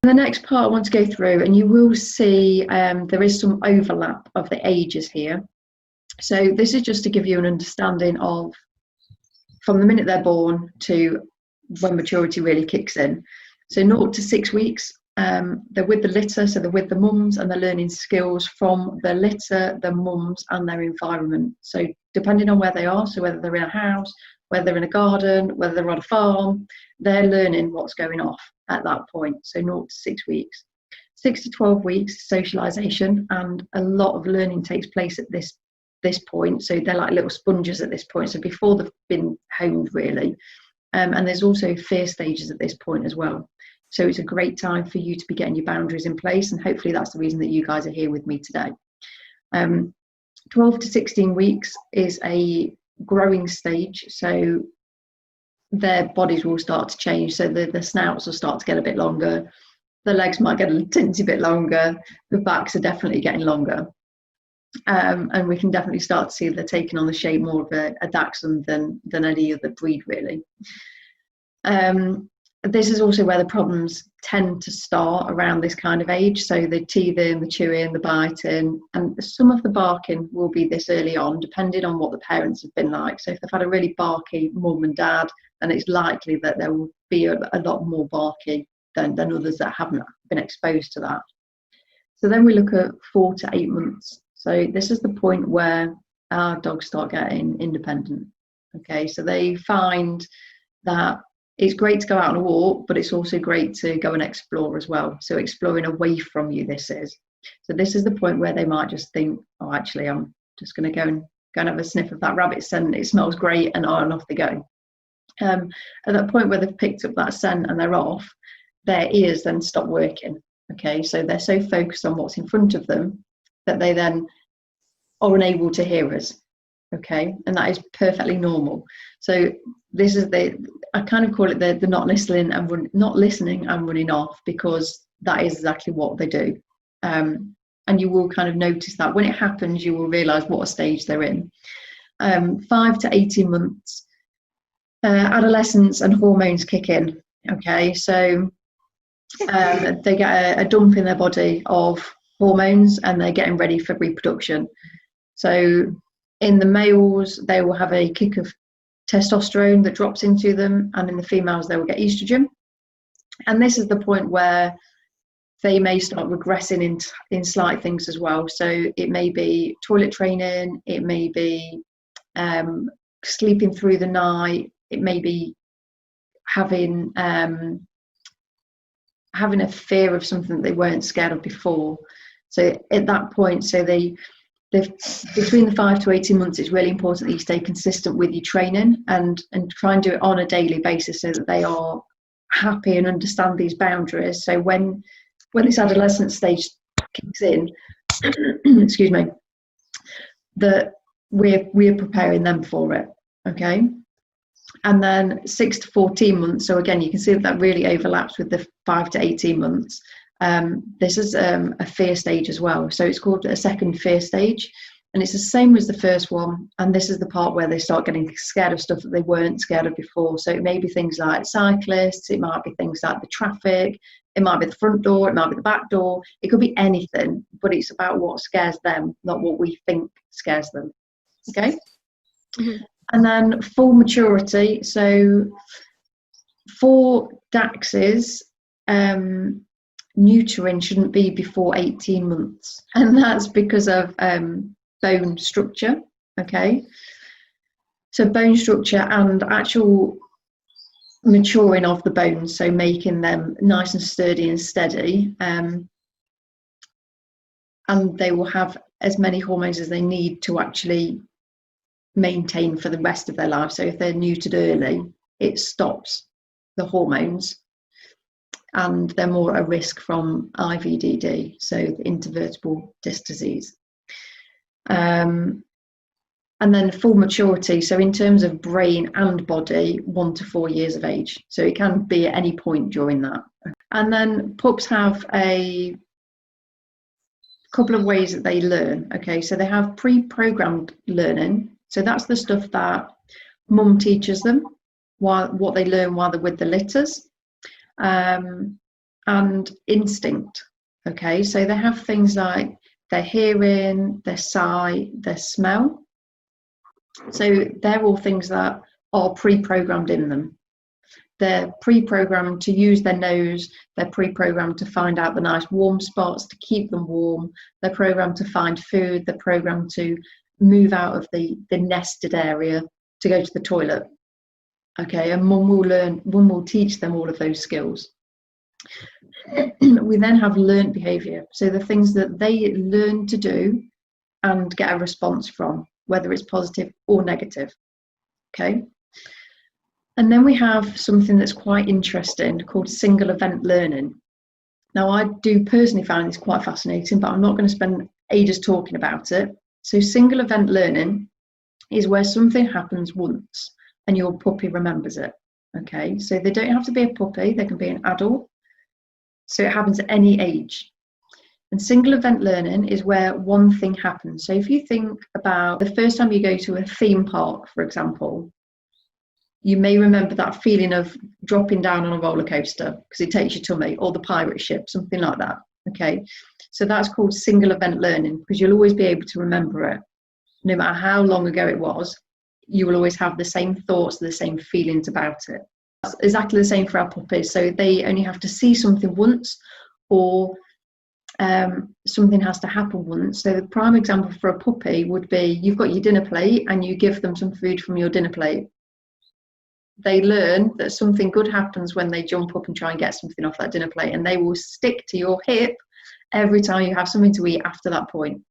The next part I want to go through, and you will see there is some overlap of the ages here. So this is just to give you an understanding of from the minute they're born to when maturity really kicks in. So 0 to 6 weeks, they're with the litter, so they're with the mums, and they're learning skills from the litter, the mums, and their environment. So depending on where they are, so whether they're in a house, whether they're in a garden, whether they're on a farm, they're learning what's going off at that point. So 0 to 6 weeks. 6 to 12 weeks, socialisation, and a lot of learning takes place at this point. So they're like little sponges at this point. So before they've been honed, really. And there's also fear stages at this point as well. So it's a great time for you to be getting your boundaries in place, and hopefully that's the reason that you guys are here with me today. 12 to 16 weeks is a growing stage, so their bodies will start to change. So the snouts will start to get a bit longer, the legs might get a teensy bit longer, the backs are definitely getting longer. And we can definitely start to see they're taking on the shape more of a dachshund than any other breed, really. This is also where the problems tend to start around this kind of age. So the teething, the chewing, the biting, and some of the barking will be this early on, depending on what the parents have been like. So if they've had a really barky mum and dad, then it's likely that there will be a lot more barky than others that haven't been exposed to that. So then we look at 4 to 8 months. So this is the point where our dogs start getting independent. Okay, so they find that it's great to go out on a walk, but it's also great to go and explore as well. So exploring away from you, this is. So this is the point where they might just think, oh, actually, I'm just going to go and have a sniff of that rabbit scent. It smells great, and off they go. At that point where they've picked up that scent and they're off, their ears then stop working. Okay, so they're so focused on what's in front of them that they then are unable to hear us. Okay, and that is perfectly normal. So this is I kind of call it the not listening and running off, because that is exactly what they do. And you will kind of notice that when it happens, you will realise what a stage they're in. 5 to 18 months, adolescence and hormones kick in. Okay, so they get a dump in their body of hormones, and they're getting ready for reproduction. So in the males, they will have a kick of testosterone that drops into them, and in the females, they will get estrogen. And this is the point where they may start regressing in slight things as well. So it may be toilet training, it may be sleeping through the night, it may be having a fear of something that they weren't scared of before. So at that point, between the 5 to 18 months, it's really important that you stay consistent with your training and try and do it on a daily basis, so that they are happy and understand these boundaries. So when this adolescent stage kicks in, excuse me, that we're preparing them for it. Okay. And then 6 to 14 months. So again, you can see that really overlaps with the 5 to 18 months. This is a fear stage as well. So it's called a second fear stage, and it's the same as the first one. And this is the part where they start getting scared of stuff that they weren't scared of before. So it may be things like cyclists, it might be things like the traffic, it might be the front door, it might be the back door, it could be anything, but it's about what scares them, not what we think scares them. Okay. Mm-hmm. And then full maturity. So for Dachses, neutering shouldn't be before 18 months, and that's because of bone structure. Okay, so bone structure and actual maturing of the bones, so making them nice and sturdy and steady, and they will have as many hormones as they need to actually maintain for the rest of their life. So if they're neutered early, it stops the hormones, and they're more at risk from IVDD, so the intervertebral disc disease. And then full maturity, so in terms of brain and body, 1 to 4 years of age. So it can be at any point during that. And then pups have a couple of ways that they learn. Okay, so they have pre-programmed learning. So that's the stuff that mum teaches them, what they learn while they're with the litters. And and instinct. Okay, so they have things like their hearing, their sight, their smell. So they're all things that are pre-programmed in them. They're pre-programmed to use their nose. They're pre-programmed to find out the nice warm spots, to keep them warm. They're programmed to find food. They're programmed to move out of the nested area to go to the toilet. Okay, and mum will teach them all of those skills. We then have learned behaviour. So the things that they learn to do and get a response from, whether it's positive or negative. Okay. And then we have something that's quite interesting called single event learning. Now, I do personally find this quite fascinating, but I'm not going to spend ages talking about it. So single event learning is where something happens once and your puppy remembers it. Okay, so they don't have to be a puppy, they can be an adult. So it happens at any age. And single event learning is where one thing happens. So if you think about the first time you go to a theme park, for example, you may remember that feeling of dropping down on a roller coaster because it takes your tummy, or the pirate ship, something like that. Okay, so that's called single event learning, because you'll always be able to remember it. No matter how long ago it was, you will always have the same thoughts, the same feelings about it. That's exactly the same for our puppies. So they only have to see something once, or something has to happen once. So the prime example for a puppy would be, you've got your dinner plate and you give them some food from your dinner plate. They learn that something good happens when they jump up and try and get something off that dinner plate, and they will stick to your hip every time you have something to eat after that point.